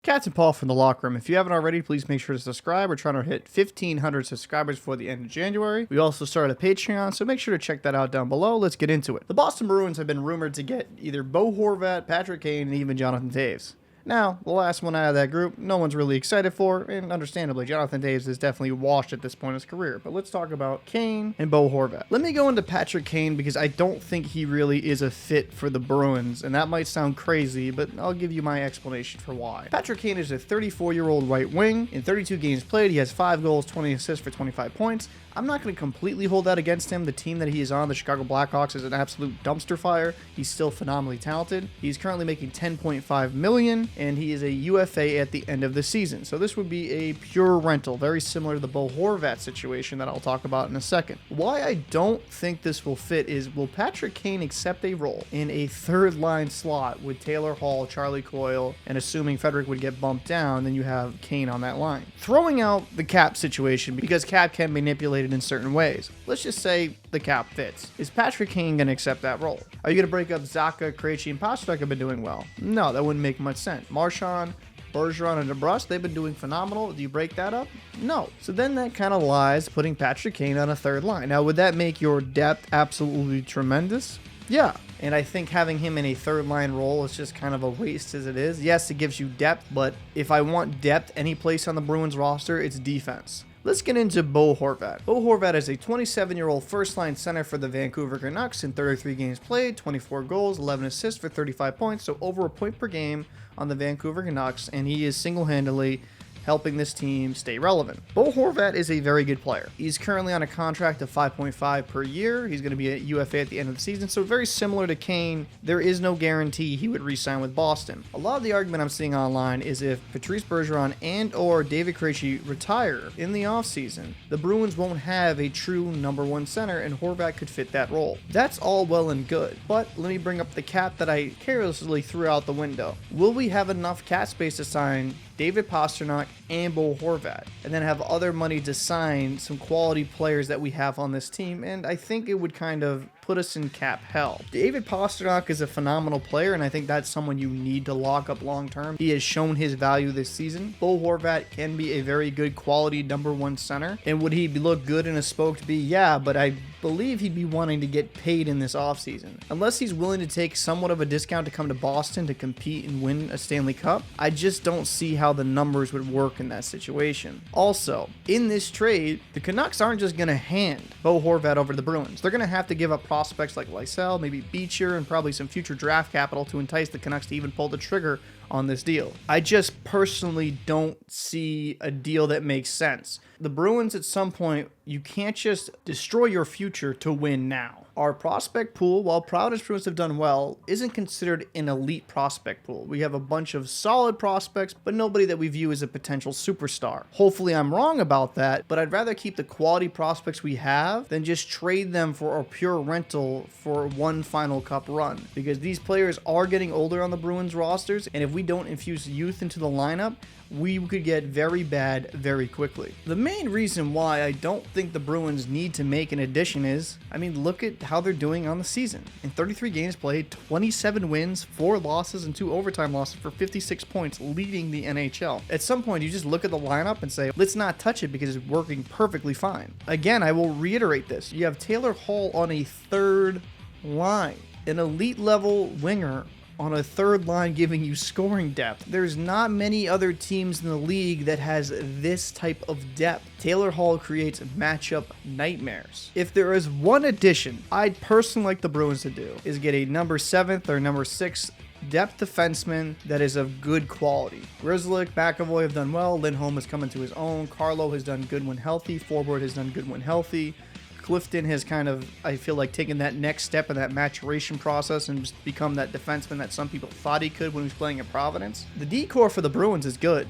Cats and Paul from the locker room. If you haven't already, please make sure to subscribe. We're trying to hit 1,500 subscribers before the end of January. We also started a Patreon, so make sure to check that out down below. Let's get into it. The Boston Bruins have been rumored to get either Bo Horvat, Patrick Kane, and even Jonathan Toews. Now, the last one out of that group, no one's really excited for, and understandably, Jonathan Toews is definitely washed at this point in his career. But let's talk about Kane and Bo Horvat. Let me go into Patrick Kane because I don't think he really is a fit for the Bruins, and that might sound crazy, but I'll give you my explanation for why. Patrick Kane is a 34-year-old right wing. In 32 games played, he has 5 goals, 20 assists for 25 points. I'm not going to completely hold that against him. The team that he is on, the Chicago Blackhawks, is an absolute dumpster fire. He's still phenomenally talented. He's currently making $10.5 million, and he is a UFA at the end of the season. So this would be a pure rental, very similar to the Bo Horvat situation that I'll talk about in a second. Why I don't think this will fit is, will Patrick Kane accept a role in a third-line slot with Taylor Hall, Charlie Coyle, and assuming Frederick would get bumped down, then you have Kane on that line. Throwing out the cap situation, because cap can manipulate in certain ways. Let's just say the cap fits. Is Patrick Kane going to accept that role? Are you going to break up Zacha, Krejci, and Pastrnak have been doing well? No, that wouldn't make much sense. Marchand, Bergeron, and DeBrus, they've been doing phenomenal. Do you break that up? No. So then that kind of lies putting Patrick Kane on a third line. Now, would that make your depth absolutely tremendous? Yeah. And I think having him in a third line role is just kind of a waste as it is. Yes, it gives you depth, but if I want depth any place on the Bruins roster, it's defense. Let's get into Bo Horvat. Bo Horvat is a 27-year-old first-line center for the Vancouver Canucks in 33 games played, 24 goals, 11 assists for 35 points, so over a point per game on the Vancouver Canucks, and he is single-handedly helping this team stay relevant. Bo Horvat is a very good player. He's currently on a contract of $5.5 per year. He's going to be a UFA at the end of the season, so very similar to Kane, there is no guarantee he would re-sign with Boston. A lot of the argument I'm seeing online is if Patrice Bergeron and or David Krejci retire in the offseason, the Bruins won't have a true number one center, and Horvat could fit that role. That's all well and good, but let me bring up the cap that I carelessly threw out the window. Will we have enough cap space to sign David Pastrnak and Bo Horvat, and then have other money to sign some quality players that we have on this team? And I think it would kind of put us in cap hell. David Pastrnak is a phenomenal player, and I think that's someone you need to lock up long term. He has shown his value this season. Bo Horvat can be a very good quality number one center, and would he look good in a spoke to be? Yeah, but I believe he'd be wanting to get paid in this offseason. Unless he's willing to take somewhat of a discount to come to Boston to compete and win a Stanley Cup, I just don't see how the numbers would work in that situation. Also, in this trade, the Canucks aren't just going to hand Bo Horvat over to the Bruins. They're going to have to give up prospects like Lysell, maybe Beecher, and probably some future draft capital to entice the Canucks to even pull the trigger on this deal. I just personally don't see a deal that makes sense. The Bruins, at some point, you can't just destroy your future to win now. Our prospect pool, while Providence Bruins have done well, isn't considered an elite prospect pool. We have a bunch of solid prospects, but nobody that we view as a potential superstar. Hopefully I'm wrong about that, but I'd rather keep the quality prospects we have than just trade them for a pure rental for one final cup run. Because these players are getting older on the Bruins rosters, and if we don't infuse youth into the lineup, we could get very bad very quickly. The main reason why I don't think the Bruins need to make an addition is, look at how they're doing on the season. In 33 games played, 27 wins, 4 losses, and 2 overtime losses for 56 points, leading the NHL. At some point, you just look at the lineup and say, let's not touch it because it's working perfectly fine. Again, I will reiterate this. You have Taylor Hall on a third line, an elite level winger on a third line giving you scoring depth. There's not many other teams in the league that has this type of depth. Taylor Hall creates matchup nightmares. If there is one addition I'd personally like the Bruins to do is get a number 7th or number 6th depth defenseman that is of good quality. Grzelcyk, McAvoy have done well. Lindholm has come into his own. Carlo has done good when healthy. Forbort has done good when healthy. Clifton has kind of, I feel like, taken that next step in that maturation process and just become that defenseman that some people thought he could when he was playing at Providence. The D-core for the Bruins is good,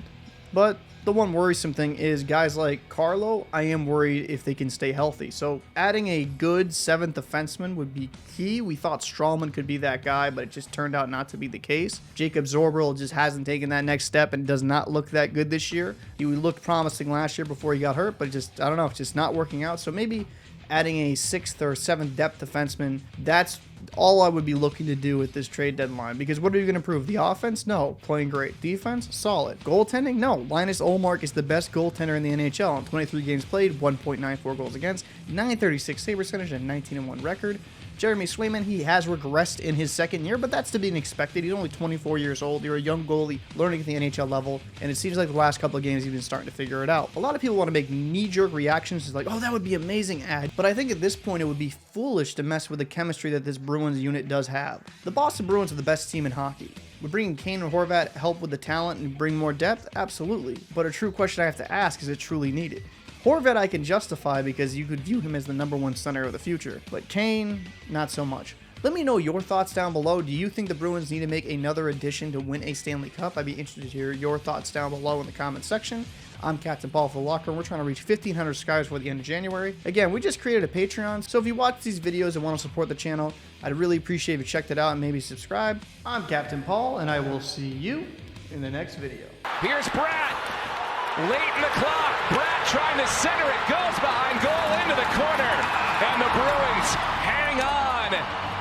but the one worrisome thing is guys like Carlo, I am worried if they can stay healthy. So adding a good 7th defenseman would be key. We thought Strawman could be that guy, but it just turned out not to be the case. Jacob Zorberl just hasn't taken that next step and does not look that good this year. He looked promising last year before he got hurt, but I don't know, it's just not working out. So maybe adding a 6th or 7th depth defenseman. That's all I would be looking to do with this trade deadline, because what are you going to improve? The offense? No. Playing great. Defense? Solid. Goaltending? No. Linus Ullmark is the best goaltender in the NHL. On 23 games played, 1.94 goals against, 936 save percentage, and 19-1 record. Jeremy Swayman, he has regressed in his second year, but that's to be expected. He's only 24 years old. You're a young goalie learning at the NHL level, and it seems like the last couple of games he's been starting to figure it out. A lot of people want to make knee-jerk reactions. It's like, oh, that would be amazing ad. But I think at this point it would be foolish to mess with the chemistry that this Bruins unit does have. The Boston Bruins are the best team in hockey. Would bringing Kane and Horvat help with the talent and bring more depth? Absolutely. But a true question I have to ask, is it truly needed? Horvat I can justify because you could view him as the #1 center of the future, but Kane, not so much. Let me know your thoughts down below. Do you think the Bruins need to make another addition to win a Stanley Cup? I'd be interested to hear your thoughts down below in the comment section. I'm Captain Paul for the Locker Room. We're trying to reach 1,500 subscribers before the end of January. Again, we just created a Patreon, so if you watch these videos and want to support the channel, I'd really appreciate if you checked it out and maybe subscribe. I'm Captain Paul, and I will see you in the next video. Here's Brad. Late in the clock, Brad trying to center it, goes behind goal into the corner, and the Bruins hang on.